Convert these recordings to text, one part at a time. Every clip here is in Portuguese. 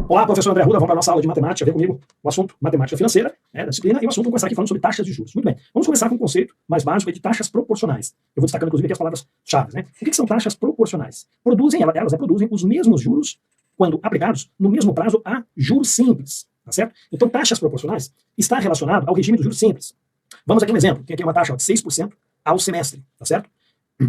Olá, professor André Arruda, vamos para a nossa aula de matemática, vem comigo o assunto matemática financeira, da disciplina, e o assunto vamos começar aqui falando sobre taxas de juros. Muito bem, vamos começar com um conceito mais básico de taxas proporcionais. Eu vou destacando, inclusive, aqui as palavras-chave, né? O que são taxas proporcionais? Elas produzem os mesmos juros quando aplicados no mesmo prazo a juros simples, tá certo? Então, taxas proporcionais está relacionado ao regime dos juros simples. Vamos aqui um exemplo, tem aqui uma taxa de 6% ao semestre, tá certo?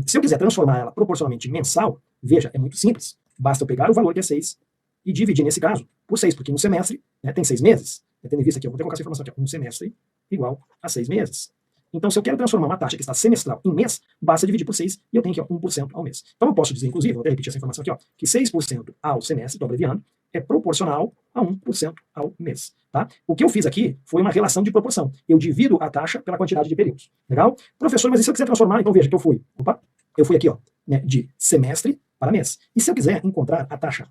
Se eu quiser transformar ela proporcionalmente mensal, veja, é muito simples. Basta eu pegar o valor que é 6 e dividir, nesse caso, por 6, porque um semestre tem 6 meses. Tendo em vista aqui, eu vou até colocar essa informação aqui, um semestre igual a 6 meses. Então, se eu quero transformar uma taxa que está semestral em mês, basta dividir por 6 e eu tenho aqui 1% ao mês. Então, eu posso dizer, inclusive, vou até repetir essa informação aqui, que 6% ao semestre, estou abreviando, é proporcional a 1% ao mês. Tá? O que eu fiz aqui foi uma relação de proporção. Eu divido a taxa pela quantidade de períodos. Legal? Professor, mas e se eu quiser transformar? Então, veja que eu fui aqui, de semestre para mês. E se eu quiser encontrar a taxa,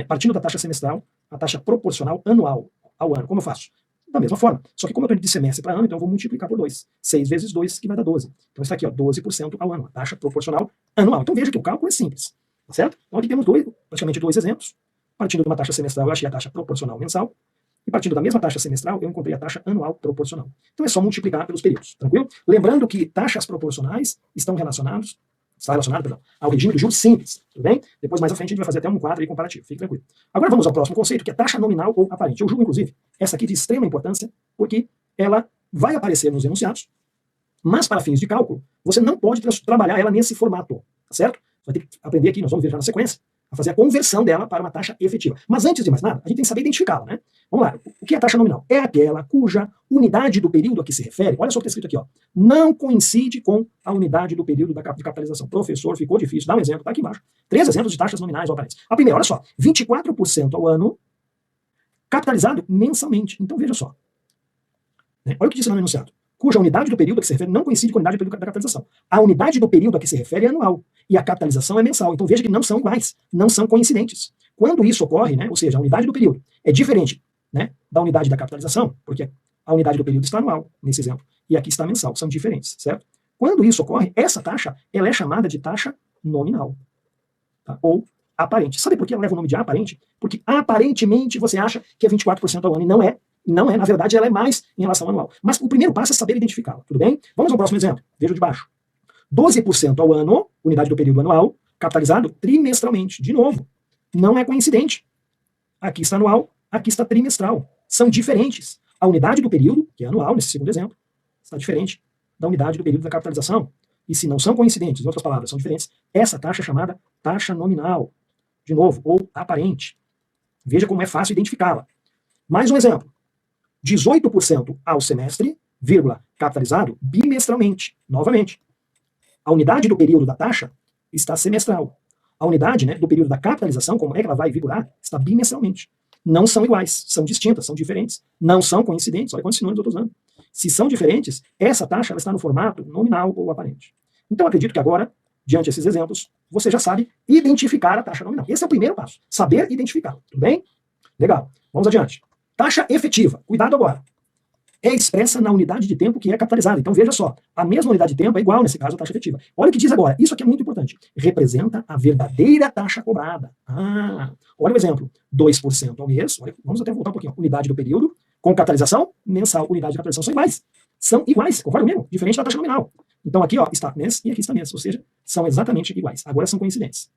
partindo da taxa semestral, a taxa proporcional anual ao ano, como eu faço? Da mesma forma. Só que como eu estou de semestre para ano, então eu vou multiplicar por 2. 6 vezes 2, que vai dar 12. Então está aqui, 12% ao ano, a taxa proporcional anual. Então veja que o cálculo é simples, tá certo? Então aqui temos praticamente dois exemplos. Partindo de uma taxa semestral, eu achei a taxa proporcional mensal. E partindo da mesma taxa semestral, eu encontrei a taxa anual proporcional. Então é só multiplicar pelos períodos, tranquilo? Lembrando que taxas proporcionais está relacionado ao regime do juros simples, tudo bem? Depois, mais à frente, a gente vai fazer até um quadro aí comparativo, fique tranquilo. Agora vamos ao próximo conceito, que é taxa nominal ou aparente. Eu julgo, inclusive, essa aqui de extrema importância, porque ela vai aparecer nos enunciados, mas para fins de cálculo, você não pode trabalhar ela nesse formato, tá certo? Você vai ter que aprender aqui, nós vamos ver já na sequência, a fazer a conversão dela para uma taxa efetiva. Mas antes de mais nada, a gente tem que saber identificá-la, né? Vamos lá, o que é a taxa nominal? É aquela cuja unidade do período a que se refere, olha só o que está escrito aqui, não coincide com a unidade do período de capitalização. Professor, ficou difícil, dá um exemplo, tá aqui embaixo. 3 exemplos de taxas nominais ou aparentes. A primeira, olha só, 24% ao ano, capitalizado mensalmente. Então veja só, olha o que diz lá no enunciado. Cuja unidade do período a que se refere não coincide com a unidade do período da capitalização. A unidade do período a que se refere é anual, e a capitalização é mensal. Então veja que não são iguais, não são coincidentes. Quando isso ocorre, ou seja, a unidade do período é diferente da unidade da capitalização, porque a unidade do período está anual, nesse exemplo, e aqui está mensal, são diferentes, certo? Quando isso ocorre, essa taxa ela é chamada de taxa nominal, tá? Ou aparente. Sabe por que ela leva o nome de aparente? Porque aparentemente você acha que é 24% ao ano, e não é. Não é, na verdade, ela é mais em relação ao anual. Mas o primeiro passo é saber identificá-la, tudo bem? Vamos ao próximo exemplo. Veja o de baixo. 12% ao ano, unidade do período anual, capitalizado trimestralmente. De novo, não é coincidente. Aqui está anual, aqui está trimestral. São diferentes. A unidade do período, que é anual, nesse segundo exemplo, está diferente da unidade do período da capitalização. E se não são coincidentes, em outras palavras, são diferentes, essa taxa é chamada taxa nominal. De novo, ou aparente. Veja como é fácil identificá-la. Mais um exemplo. 18% ao semestre, capitalizado bimestralmente. Novamente, a unidade do período da taxa está semestral. A unidade do período da capitalização, como é que ela vai vigorar, está bimestralmente. Não são iguais, são distintas, são diferentes. Não são coincidentes, olha quantos sinônimos eu estou usando. Se são diferentes, essa taxa ela está no formato nominal ou aparente. Então, acredito que agora, diante desses exemplos, você já sabe identificar a taxa nominal. Esse é o primeiro passo, saber identificar, tudo bem? Legal, vamos adiante. Taxa efetiva, cuidado agora, é expressa na unidade de tempo que é capitalizada. Então veja só, a mesma unidade de tempo é igual, nesse caso, a taxa efetiva. Olha o que diz agora, isso aqui é muito importante. Representa a verdadeira taxa cobrada. Olha o exemplo, 2% ao mês, olha, vamos até voltar um pouquinho, unidade do período, com capitalização mensal, unidade de capitalização são iguais, concorda comigo? Diferente da taxa nominal. Então aqui está mês e aqui está mês, ou seja, são exatamente iguais, agora são coincidentes.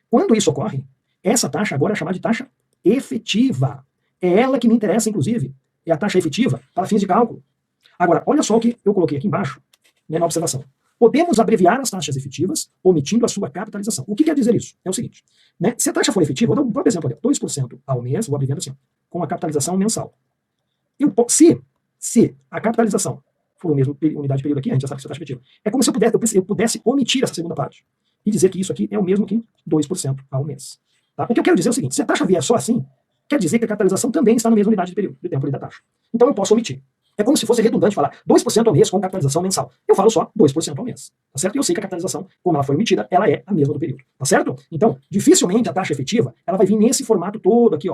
Quando isso ocorre, essa taxa agora é chamada de taxa efetiva. É ela que me interessa, inclusive, é a taxa efetiva para fins de cálculo. Agora, olha só o que eu coloquei aqui embaixo, na observação. Podemos abreviar as taxas efetivas omitindo a sua capitalização. O que quer dizer isso? É o seguinte, se a taxa for efetiva, vou dar um próprio exemplo aqui, 2% ao mês, vou abreviando assim, com a capitalização mensal. Se a capitalização for a mesma unidade de período aqui, a gente já sabe que isso é taxa efetiva. É como se eu pudesse omitir essa segunda parte e dizer que isso aqui é o mesmo que 2% ao mês. Tá? O que eu quero dizer é o seguinte, se a taxa vier só assim, quer dizer que a capitalização também está na mesma unidade de período, de tempo da taxa. Então eu posso omitir. É como se fosse redundante falar 2% ao mês com capitalização mensal. Eu falo só 2% ao mês. Tá certo? E eu sei que a capitalização, como ela foi omitida, ela é a mesma do período. Tá certo? Então, dificilmente a taxa efetiva, ela vai vir nesse formato todo aqui,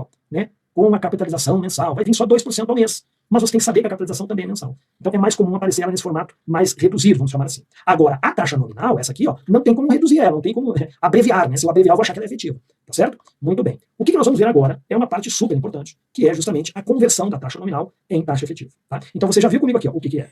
com a capitalização mensal. Vai vir só 2% ao mês. Mas você tem que saber que a capitalização também é mensal. Então é mais comum aparecer ela nesse formato mais reduzido, vamos chamar assim. Agora, a taxa nominal, essa aqui, não tem como reduzir ela, não tem como abreviar, Se eu abreviar, eu vou achar que ela é efetiva. Tá Tá certo? Muito bem. O que nós vamos ver agora é uma parte super importante, que é justamente a conversão da taxa nominal em taxa efetiva. Tá? Então você já viu comigo aqui ó, o que é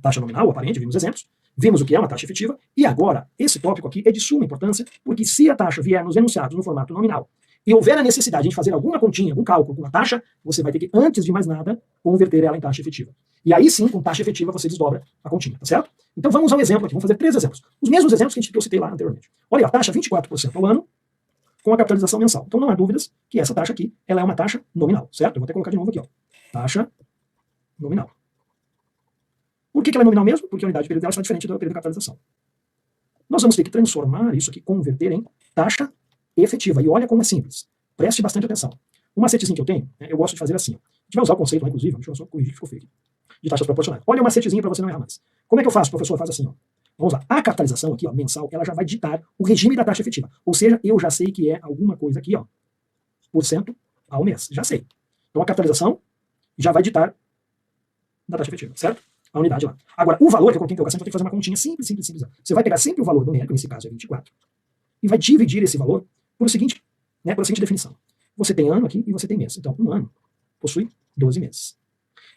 taxa nominal, aparente, vimos exemplos, vimos o que é uma taxa efetiva, e agora esse tópico aqui é de suma importância, porque se a taxa vier nos enunciados no formato nominal e houver a necessidade de fazer alguma continha, algum cálculo com a taxa, você vai ter que, antes de mais nada, converter ela em taxa efetiva. E aí sim, com taxa efetiva, você desdobra a continha, tá certo? Então vamos a um exemplo aqui, vamos fazer 3 exemplos. Os mesmos exemplos que eu citei lá anteriormente. Olha, a taxa 24% ao ano, com a capitalização mensal. Então não há dúvidas que essa taxa aqui, ela é uma taxa nominal, certo? Eu vou até colocar de novo aqui, ó. Taxa nominal. Por que ela é nominal mesmo? Porque a unidade de período dela está diferente do período de capitalização. Nós vamos ter que transformar isso aqui, converter em taxa efetiva. E olha como é simples. Preste bastante atenção. Um macetezinho que eu tenho, né, eu gosto de fazer assim. Ó. A gente vai usar o conceito lá, inclusive, deixa eu só corrigir que ficou feio aqui, de taxas proporcionais. Olha o macetezinho para você não errar mais. Como é que eu faço, professor? Faz assim, ó. Vamos lá. A capitalização aqui, ó, mensal, ela já vai ditar o regime da taxa efetiva. Ou seja, eu já sei que é alguma coisa aqui, ó, por cento ao mês. Já sei. Então a capitalização já vai ditar da taxa efetiva, certo? A unidade lá. Agora, o valor que eu coloquei em interrogação, eu vou ter que fazer uma continha simples. Você vai pegar sempre o valor numérico, nesse caso é 24, e vai dividir esse valor por seguinte, né, por a seguinte definição. Você tem ano aqui e você tem mês. Então, um ano possui 12 meses.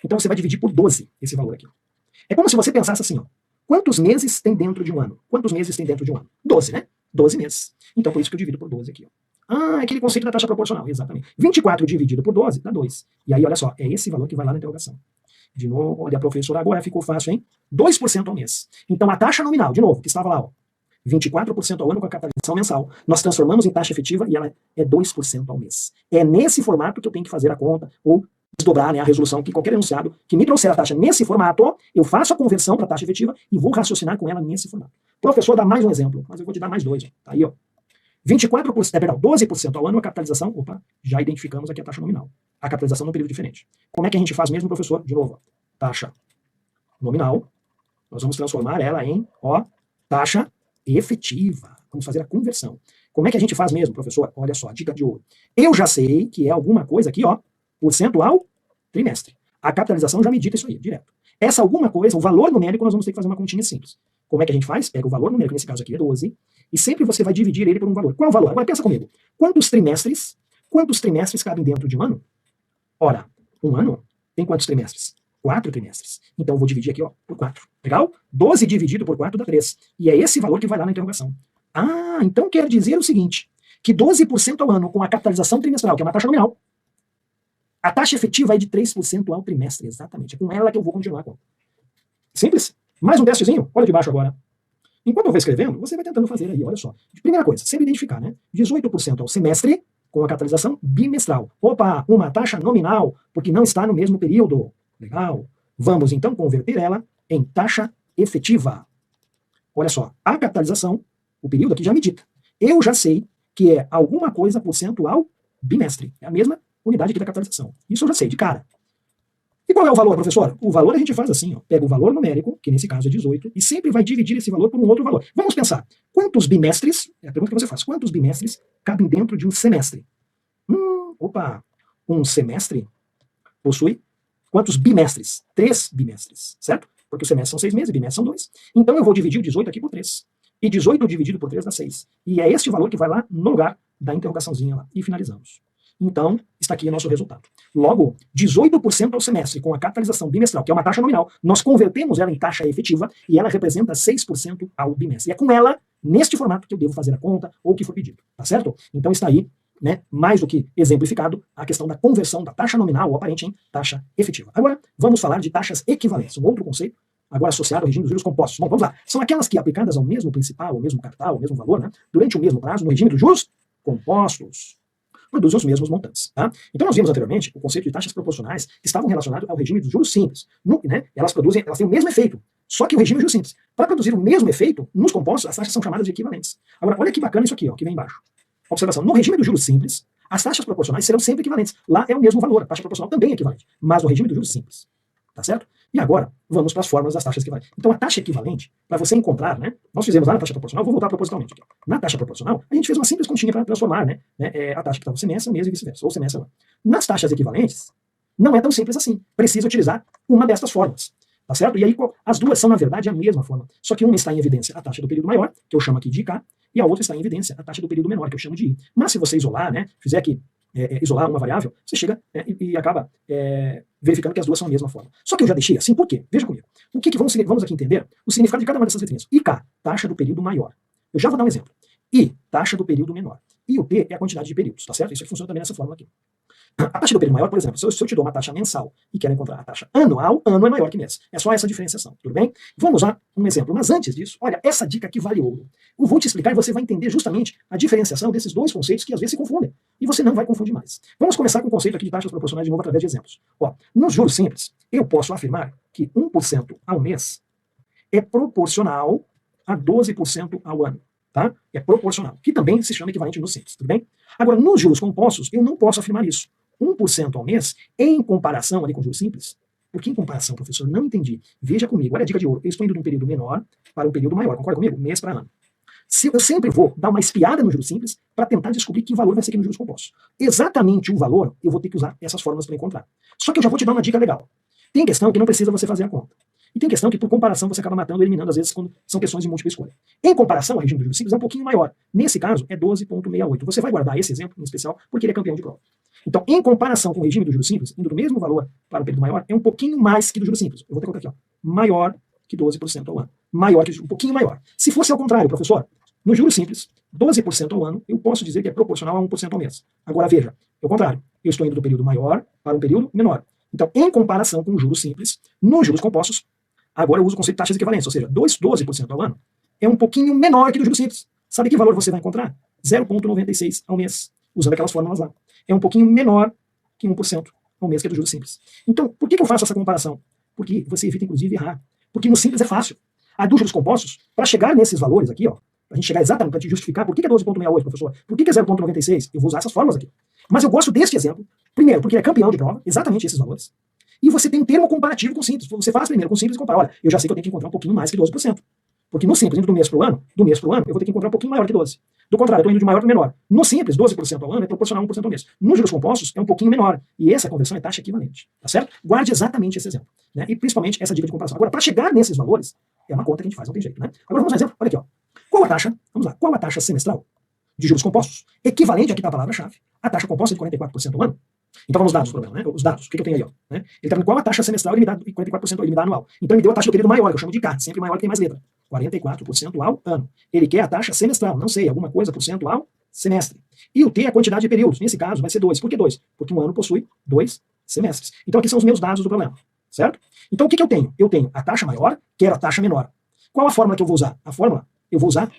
Então você vai dividir por 12 esse valor aqui. É como se você pensasse assim, ó. Quantos meses tem dentro de um ano? Quantos meses tem dentro de um ano? 12, né? 12 meses. Então, por isso que eu divido por 12 aqui, ó. Ah, é aquele conceito da taxa proporcional, exatamente. 24 dividido por 12 dá 2. E aí, olha só, é esse valor que vai lá na interrogação. De novo, olha, professor, agora ficou fácil, hein? 2% ao mês. Então, a taxa nominal, de novo, que estava lá, ó, 24% ao ano com a capitalização mensal, nós transformamos em taxa efetiva e ela é 2% ao mês. É nesse formato que eu tenho que fazer a conta, ou desdobrar, né, a resolução, que qualquer enunciado que me trouxer a taxa nesse formato, eu faço a conversão para a taxa efetiva e vou raciocinar com ela nesse formato. Professor, dá mais um exemplo, mas eu vou te dar mais dois. Ó. Tá aí, ó. 12% ao ano a capitalização, opa, já identificamos aqui a taxa nominal. A capitalização num período diferente. Como é que a gente faz mesmo, professor? De novo, ó, taxa nominal, nós vamos transformar ela em, ó, taxa efetiva. Vamos fazer a conversão. Como é que a gente faz mesmo, professor? Olha só, dica de ouro. Eu já sei que é alguma coisa aqui, ó, por cento ao trimestre. A capitalização já me dita isso aí, direto. Essa alguma coisa, o valor numérico, nós vamos ter que fazer uma continha simples. Como é que a gente faz? Pega o valor numérico, nesse caso aqui é 12, e sempre você vai dividir ele por um valor. Qual é o valor? Agora pensa comigo. Quantos trimestres cabem dentro de um ano? Ora, um ano tem quantos trimestres? 4 trimestres. Então eu vou dividir aqui, ó, por 4. Legal? 12 dividido por 4 dá 3. E é esse valor que vai lá na interrogação. Ah, então quer dizer o seguinte, que 12% ao ano com a capitalização trimestral, que é uma taxa nominal, a taxa efetiva é de 3% ao trimestre, exatamente. É com ela que eu vou continuar a conta. Simples? Mais um testezinho? Olha de baixo agora. Enquanto eu vou escrevendo, você vai tentando fazer aí, olha só. Primeira coisa, sempre identificar, né? 18% ao semestre, com a capitalização bimestral. Opa, uma taxa nominal, porque não está no mesmo período. Legal. Vamos, então, converter ela em taxa efetiva. Olha só, a capitalização, o período aqui já me dita. Eu já sei que é alguma coisa por cento ao bimestre. É a mesma unidade aqui da capitalização. Isso eu já sei, de cara. E qual é o valor, professor? O valor a gente faz assim, ó. Pega o valor numérico, que nesse caso é 18, e sempre vai dividir esse valor por um outro valor. Vamos pensar, quantos bimestres, é a pergunta que você faz, quantos bimestres cabem dentro de um semestre? Opa, um semestre possui quantos bimestres? 3 bimestres, certo? Porque o semestre são 6 meses, bimestre são 2. Então eu vou dividir o 18 aqui por 3. E 18 dividido por 3 dá 6. E é este valor que vai lá no lugar da interrogaçãozinha lá. E finalizamos. Então, está aqui o nosso resultado. Logo, 18% ao semestre, com a capitalização bimestral, que é uma taxa nominal, nós convertemos ela em taxa efetiva e ela representa 6% ao bimestre. E é com ela, neste formato, que eu devo fazer a conta ou o que for pedido. Tá certo? Então está aí, né, mais do que exemplificado, a questão da conversão da taxa nominal ou aparente em taxa efetiva. Agora, vamos falar de taxas equivalentes, um outro conceito, agora associado ao regime dos juros compostos. Bom, vamos lá. São aquelas que, aplicadas ao mesmo principal, ao mesmo capital, ao mesmo valor, né, durante o mesmo prazo, no regime dos juros compostos, produzem os mesmos montantes. Tá? Então nós vimos anteriormente o conceito de taxas proporcionais que estavam relacionados ao regime dos juros simples. Né, elas têm o mesmo efeito, só que o regime dos juros simples. Para produzir o mesmo efeito, nos compostos, as taxas são chamadas de equivalentes. Agora, olha que bacana isso aqui, ó, que vem embaixo. Observação, no regime dos juros simples, as taxas proporcionais serão sempre equivalentes. Lá é o mesmo valor, a taxa proporcional também é equivalente, mas no regime dos juros simples. Tá certo? E agora, vamos para as fórmulas das taxas equivalentes. Então, a taxa equivalente, para você encontrar, né? Nós fizemos lá na taxa proporcional, vou voltar propositalmente aqui. Na taxa proporcional, a gente fez uma simples continha para transformar, né? A taxa que estava o semestre, o mês e vice-versa, ou semestre lá. Nas taxas equivalentes, não é tão simples assim. Precisa utilizar uma destas fórmulas. tá certo? E aí as duas são, na verdade, a mesma forma. Só que uma está em evidência a taxa do período maior, que eu chamo aqui de IK, e a outra está em evidência a taxa do período menor, que eu chamo de I. Mas se você isolar, né, fizer aqui, isolar uma variável, você chega e acaba verificando que as duas são a mesma forma. Só que eu já deixei assim, por quê? Veja comigo. O que vamos aqui entender? O significado de cada uma dessas letrinhas. IK, taxa do período maior. Eu já vou dar um exemplo. I, taxa do período menor. E o T é a quantidade de períodos, tá certo? Isso aqui funciona também nessa forma aqui. A taxa do período maior, por exemplo, se eu te dou uma taxa mensal e quero encontrar a taxa anual, ano é maior que mês. É só essa diferenciação, tudo bem? Vamos usar um exemplo. Mas antes disso, olha, essa dica aqui vale ouro. Eu vou te explicar e você vai entender justamente a diferenciação desses dois conceitos que às vezes se confundem. E você não vai confundir mais. Vamos começar com o conceito aqui de taxas proporcionais de novo através de exemplos. Ó, nos juros simples, eu posso afirmar que 1% ao mês é proporcional a 12% ao ano. Tá? É proporcional, que também se chama equivalente nos simples, tudo bem? Agora, nos juros compostos, eu não posso afirmar isso. 1% ao mês, em comparação ali com juros simples. Por que em comparação, professor? Não entendi. Veja comigo, olha a dica de ouro. Eu estou indo de um período menor para um período maior. Concorda comigo? Mês para ano. Eu sempre vou dar uma espiada no juros simples para tentar descobrir que valor vai ser aqui nos juros compostos. Exatamente o valor, eu vou ter que usar essas fórmulas para encontrar. Só que eu já vou te dar uma dica legal. Tem questão que não precisa você fazer a conta. E tem questão que, por comparação, você acaba matando, eliminando, às vezes, quando são questões de múltipla escolha. Em comparação, o regime dos juros simples é um pouquinho maior. Nesse caso, é 12,68. Você vai guardar esse exemplo em especial, porque ele é campeão de prova. Então, em comparação com o regime do juros simples, indo do mesmo valor para o período maior, é um pouquinho mais que do juros simples. Eu vou ter que colocar aqui, ó, maior que 12% ao ano. Maior que um pouquinho maior. Se fosse ao contrário, professor, no juros simples, 12% ao ano, eu posso dizer que é proporcional a 1% ao mês. Agora, veja, é o contrário. Eu estou indo do período maior para um período menor. Então, em comparação com o juros simples, nos juros compostos, agora eu uso o conceito de taxas equivalentes, ou seja, 12% ao ano é um pouquinho menor que do juros simples. Sabe que valor você vai encontrar? 0,96 ao mês, usando aquelas fórmulas lá. É um pouquinho menor que 1% ao mês que é do juros simples. Então, por que eu faço essa comparação? Porque você evita, inclusive, errar. Porque no simples é fácil. A dos juros compostos, para chegar nesses valores aqui, ó, para a gente chegar exatamente, para te justificar por que é 12,68, professor, por que é 0,96, eu vou usar essas fórmulas aqui. Mas eu gosto deste exemplo, primeiro, porque ele é campeão de prova, exatamente esses valores. E você tem um termo comparativo com o simples. Você faz primeiro com o simples e compara. Olha, eu já sei que eu tenho que encontrar um pouquinho mais que 12%. Porque no simples, indo do mês para o ano, eu vou ter que encontrar um pouquinho maior que 12%. Do contrário, eu estou indo de maior para menor. No simples, 12% ao ano é proporcional a 1% ao mês. Nos juros compostos, é um pouquinho menor. E essa conversão é taxa equivalente. Tá certo? Guarde exatamente esse exemplo. Né? E principalmente essa dica de comparação. Agora, para chegar nesses valores, é uma conta que a gente faz, não tem jeito. Né? Agora vamos ao exemplo. Olha aqui. Ó. Qual a taxa? Vamos lá. Qual a taxa semestral de juros compostos? Equivalente, aqui está a palavra-chave, a taxa composta de 44% ao ano. Então vamos aos dados do problema, né? Os dados, o que eu tenho aí, ó, né? Ele está dando qual a taxa semestral ilimitada, 44% ilimitada anual. Então ele me deu a taxa do período maior, que eu chamo de K, sempre maior que tem mais letra. 44% ao ano. Ele quer a taxa semestral, não sei, alguma coisa por cento ao semestre. E o T é a quantidade de períodos. Nesse caso vai ser 2. Por que 2? Porque um ano possui 2 semestres. Então aqui são os meus dados do problema, certo? Então o que eu tenho? Eu tenho a taxa maior, quero a taxa menor. Qual a fórmula que eu vou usar? A fórmula, eu vou usar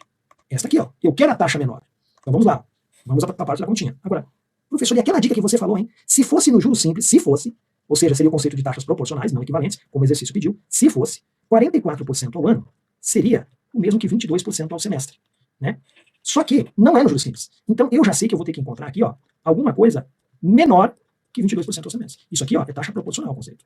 esta aqui, ó. Eu quero a taxa menor. Então vamos lá. Vamos para a parte da continha. Agora, professor, e aquela dica que você falou, hein? Se fosse no juros simples, se fosse, ou seja, seria o conceito de taxas proporcionais, não equivalentes, como o exercício pediu, se fosse, 44% ao ano seria o mesmo que 22% ao semestre, né? Só que não é no juros simples. Então eu já sei que eu vou ter que encontrar aqui, ó, alguma coisa menor que 22% ao semestre. Isso aqui, ó, é taxa proporcional o conceito.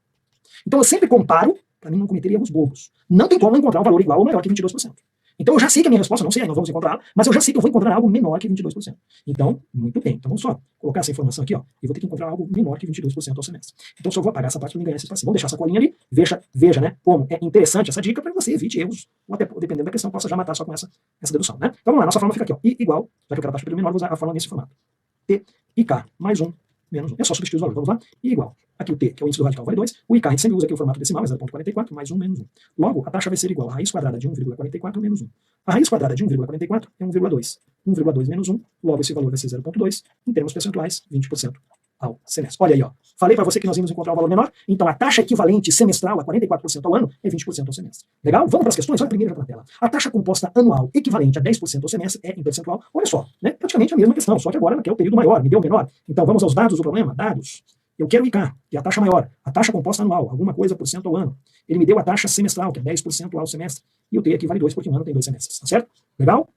Então eu sempre comparo para mim não cometer erros bobos. Não tem como encontrar um valor igual ou maior que 22%. Então eu já sei que a minha resposta, não sei, não vamos encontrar, mas eu já sei que eu vou encontrar algo menor que 22%. Então, muito bem. Então vamos só colocar essa informação aqui, ó. Eu vou ter que encontrar algo menor que 22% ao semestre. Então só vou apagar essa parte para não ganhar esse espaço. Vamos deixar essa colinha ali, veja, né, como é interessante essa dica para que você evite erros, ou até, dependendo da questão, possa já matar só com essa dedução, né? Então vamos lá, nossa fórmula fica aqui, ó. I igual, já que eu quero a taxa pelo menor, vou usar a fórmula nesse formato. T e K mais 1 menos 1. É só substituir os valores, vamos lá? I igual. Aqui o T, que é o índice do radical, vale 2. O IK, a gente sempre usa aqui o formato decimal, é 0,44, mais 1 menos 1. Logo, a taxa vai ser igual a raiz quadrada de 1,44 menos 1. A raiz quadrada de 1,44 é 1,2. 1,2 menos 1, logo esse valor vai ser 0,2. Em termos percentuais, 20% ao semestre. Olha aí, ó. Falei para você que nós íamos encontrar um valor menor, então a taxa equivalente semestral a 44% ao ano é 20% ao semestre. Legal? Vamos para as questões? Olha a primeira já na tela. A taxa composta anual equivalente a 10% ao semestre é em percentual. Olha só, né? Praticamente a mesma questão, só que agora ela quer o período maior, me deu o menor. Então vamos aos dados do problema. Dados. Eu quero o IK, que é a taxa maior. A taxa composta anual, alguma coisa por cento ao ano. Ele me deu a taxa semestral, que é 10% ao semestre. E o T aqui vale 2, porque um ano tem 2 semestres. Tá certo? Legal?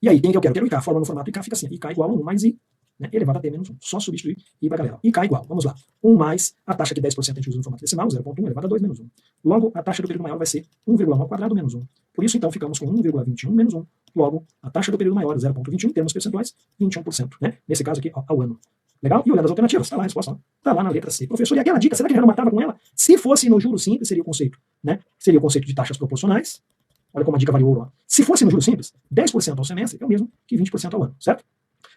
E aí, quem que eu quero? Quero o IK. A fórmula no formato IK fica assim. IK igual a 1 mais I, né, elevado a T menos 1. Só substituir e ir para a galera. IK igual, vamos lá. 1 mais a taxa que 10% a gente usa no formato decimal, 0,1 elevado a 2 menos 1. Logo, a taxa do período maior vai ser 1,1 ao quadrado menos 1. Por isso, então, ficamos com 1,21 menos 1. Logo, a taxa do período maior, 0,21, em termos percentuais, 21%. Né? Nesse caso aqui, ó, ao ano. Legal? E olhando as alternativas, está lá a resposta. Está lá na letra C. Professor, e aquela dica, será que já não matava com ela? Se fosse no juro simples, seria o conceito, né? Seria o conceito de taxas proporcionais. Olha como a dica variou. Ó. Se fosse no juro simples, 10% ao semestre é o mesmo que 20% ao ano, certo?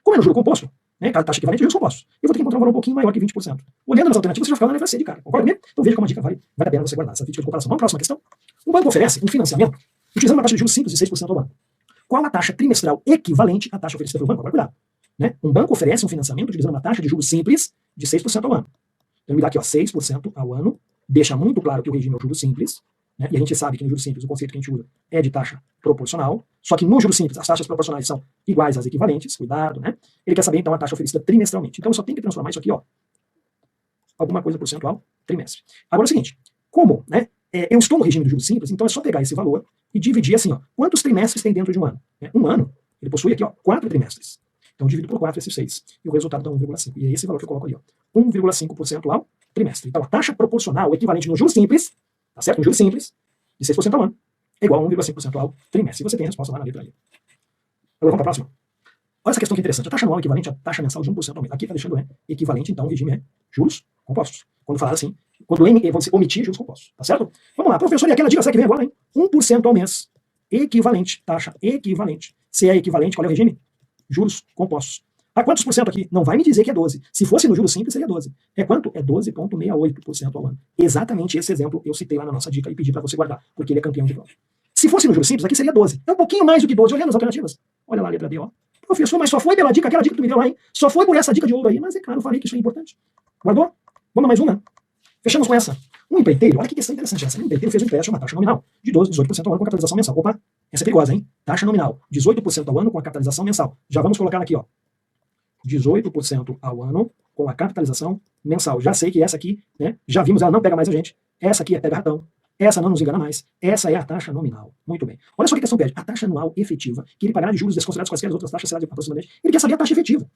Como é no juro composto, né? Cada taxa equivalente a juros compostos. Eu vou ter que encontrar um valor um pouquinho maior que 20%. Olhando nas alternativas, você já ficava na letra C de cara. Concorda comigo? Então veja como a dica vale a pena você guardar essa crítica de comparação. Vamos para a próxima questão. Um banco oferece um financiamento utilizando uma taxa de juros simples de 6% ao ano. Qual a taxa trimestral equivalente à taxa oferecida pelo banco? Agora cuidado. Né? Um banco oferece um financiamento utilizando uma taxa de juros simples de 6% ao ano. Então, me dá aqui ó, 6% ao ano, deixa muito claro que o regime é o juros simples, né? E a gente sabe que no juros simples o conceito que a gente usa é de taxa proporcional, só que no juros simples as taxas proporcionais são iguais às equivalentes, cuidado, né? Ele quer saber então a taxa oferecida trimestralmente. Então eu só tenho que transformar isso aqui, ó, alguma coisa percentual trimestre. Agora é o seguinte, como, né, eu estou no regime do juros simples, então é só pegar esse valor e dividir assim, ó, quantos trimestres tem dentro de um ano? Um ano, ele possui aqui, ó, 4 trimestres. Então, divido por 4 esses 6. E o resultado dá 1,5. E é esse valor que eu coloco ali, ó. 1,5% ao trimestre. Então, a taxa proporcional equivalente no juros simples, tá certo? No juros simples, de 6% ao ano, é igual a 1,5% ao trimestre. E você tem a resposta lá na letra aí. Agora vamos para a próxima. Olha essa questão que interessante. A taxa anual equivalente à taxa mensal de 1% ao mês. Aqui está deixando equivalente, então, o regime é juros compostos. Quando falar assim, quando você omitir juros compostos. Tá certo? Vamos lá. Professor, e aquela dica que vem agora, hein? 1% ao mês. Equivalente. Taxa equivalente. Se é equivalente, qual é o regime? Juros compostos. A quantos por cento aqui? Não vai me dizer que é 12. Se fosse no juros simples, seria 12. É quanto? É 12,68% ao ano. Exatamente esse exemplo eu citei lá na nossa dica e pedi para você guardar, porque ele é campeão de prova. Se fosse no juros simples, aqui seria 12. É um pouquinho mais do que 12. Olhando as alternativas. Olha lá a letra D, ó. Professor, mas só foi pela dica, aquela dica que tu me deu lá, hein? Só foi por essa dica de ouro aí. Mas é claro, eu falei que isso é importante. Guardou? Vamos a mais uma. Fechamos com essa. Um empreiteiro, olha que questão interessante essa. Um empreiteiro fez um empréstimo, uma taxa nominal de 18% ao ano com a capitalização mensal. Opa, essa é perigosa, hein? Taxa nominal, 18% ao ano com a capitalização mensal. Já vamos colocar aqui, ó. 18% ao ano com a capitalização mensal. Já sei que essa aqui, né? Já vimos, ela não pega mais a gente. Essa aqui é pega ratão. Essa não nos engana mais. Essa é a taxa nominal. Muito bem. Olha só o que a questão pede. A taxa anual efetiva, que ele pagará de juros desconsiderados quaisquer outras taxas, será de aproximadamente. Ele quer saber a taxa efetiva.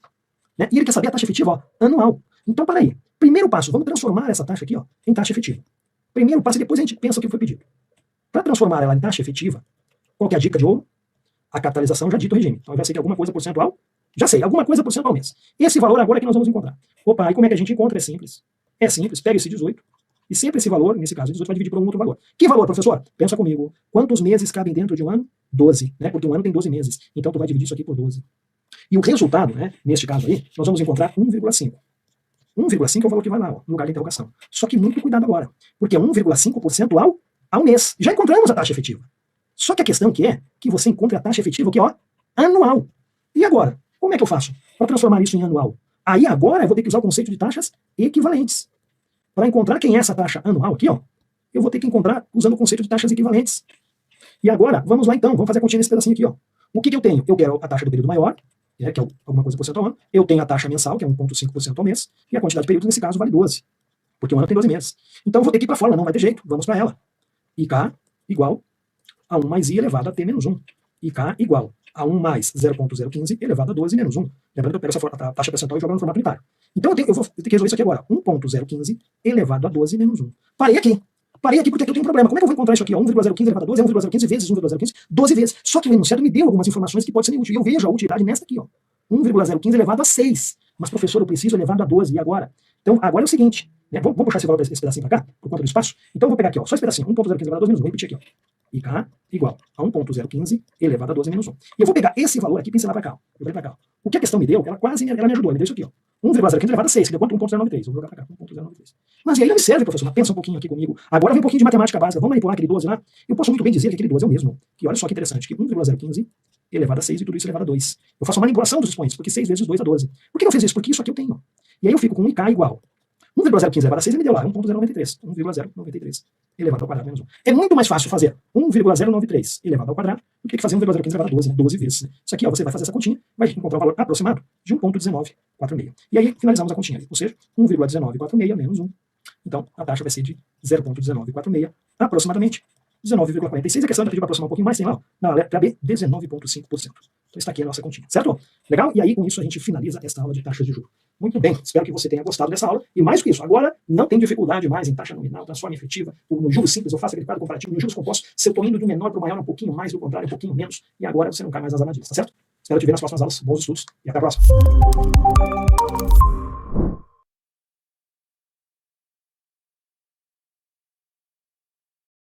Né? E ele quer saber a taxa efetiva, ó, anual. Então, para aí. Primeiro passo, vamos transformar essa taxa aqui, ó, em taxa efetiva. Primeiro passo, e depois a gente pensa o que foi pedido. Para transformar ela em taxa efetiva, qual que é a dica de ouro? A capitalização já dita o regime. Então, eu já sei que alguma coisa percentual, já sei, alguma coisa percentual mês. Esse valor agora é que nós vamos encontrar. Opa, e como é que a gente encontra? É simples. É simples, pega esse 18, e sempre esse valor, nesse caso, 18 vai dividir por um outro valor. Que valor, professor? Pensa comigo. Quantos meses cabem dentro de um ano? 12, né? Porque um ano tem 12 meses. Então, tu vai dividir isso aqui por 12. E o resultado, né, neste caso aí, nós vamos encontrar 1,5. 1,5 é o valor que vai lá, ó, no lugar da interrogação. Só que muito cuidado agora, porque é 1,5% ao mês. Já encontramos a taxa efetiva. Só que a questão que é que você encontre a taxa efetiva aqui, ó, anual. E agora? Como é que eu faço para transformar isso em anual? Aí agora eu vou ter que usar o conceito de taxas equivalentes. Para encontrar quem é essa taxa anual aqui, ó, eu vou ter que encontrar usando o conceito de taxas equivalentes. E agora, vamos lá então, vamos fazer a continha nesse pedacinho aqui, ó. O que eu tenho? Eu quero a taxa do período maior, que é alguma coisa por cento ao ano. Eu tenho a taxa mensal, que é 1,5% ao mês, e a quantidade de períodos, nesse caso, vale 12, porque um ano tem 12 meses. Então, eu vou ter que ir para a fórmula, não vai ter jeito, vamos para ela. IK igual a 1 mais I elevado a T menos 1. IK igual a 1 mais 0,015 elevado a 12 menos 1. Lembrando que eu pego essa taxa percentual e jogo no formato unitário. Então, eu vou ter que resolver isso aqui agora. 1,015 elevado a 12 menos 1. Parei aqui porque aqui eu tenho um problema. Como é que eu vou encontrar isso aqui? 1,015 elevado a 12 é 1,015 vezes 1,015, 12 vezes. Só que o enunciado me deu algumas informações que podem ser úteis. E eu vejo a utilidade nesta aqui, ó. 1,015 elevado a 6. Mas, professor, eu preciso elevado a 12. E agora? Então, agora é o seguinte. Né? Vamos puxar esse valor desse pedacinho para cá, por conta do espaço? Então, eu vou pegar aqui, ó, só esse pedacinho. 1,015 elevado a 12 menos 1. Vou repetir aqui, ó. IK igual a 1,015 elevado a 12 menos 1. E eu vou pegar esse valor aqui e pincelar para cá. Ó. Pra cá. O que a questão me deu, ela me ajudou. Me deu isso aqui, ó. 1,015 elevado a 6, que deu quanto? 1,093. Vou jogar para cá. 1,093. Mas e aí não me serve, professor. Mas pensa um pouquinho aqui comigo. Agora vem um pouquinho de matemática básica. Vamos manipular aquele 12 lá? Eu posso muito bem dizer que aquele 12 é o mesmo. Que olha só que interessante, que 1,015 elevado a 6 e tudo isso elevado a 2. Eu faço uma manipulação dos expoentes, porque 6 vezes 2 é 12. Por que eu fiz isso? Porque isso aqui eu tenho. E aí eu fico com 1k igual 1,015 elevado a 6 e me deu lá 1,093. 1,093 elevado ao quadrado menos 1. É muito mais fácil fazer 1,093 elevado ao quadrado do que fazer 1,015 elevado a 12, né? 12 vezes. Né? Isso aqui, ó, você vai fazer essa continha, vai encontrar um valor aproximado de 1,1946. E aí finalizamos a continha. Ou seja, 1,1946 menos 1. Então, a taxa vai ser de 0,1946, aproximadamente 19,46. A questão ainda pediu para aproximar um pouquinho mais, tem lá, ó, na letra B, 19,5%. Então está aqui a nossa continha, certo? Legal? E aí, com isso, a gente finaliza esta aula de taxas de juros. Muito bem, espero que você tenha gostado dessa aula. E mais do que isso, agora não tem dificuldade mais em taxa nominal, transforma efetiva, no juros simples, eu faço aquele quadro comparativo, no juros compostos, se eu estou indo do menor para o maior um pouquinho mais, do contrário um pouquinho menos, e agora você não cai mais nas armadilhas, tá certo? Espero te ver nas próximas aulas. Bons estudos e até a próxima.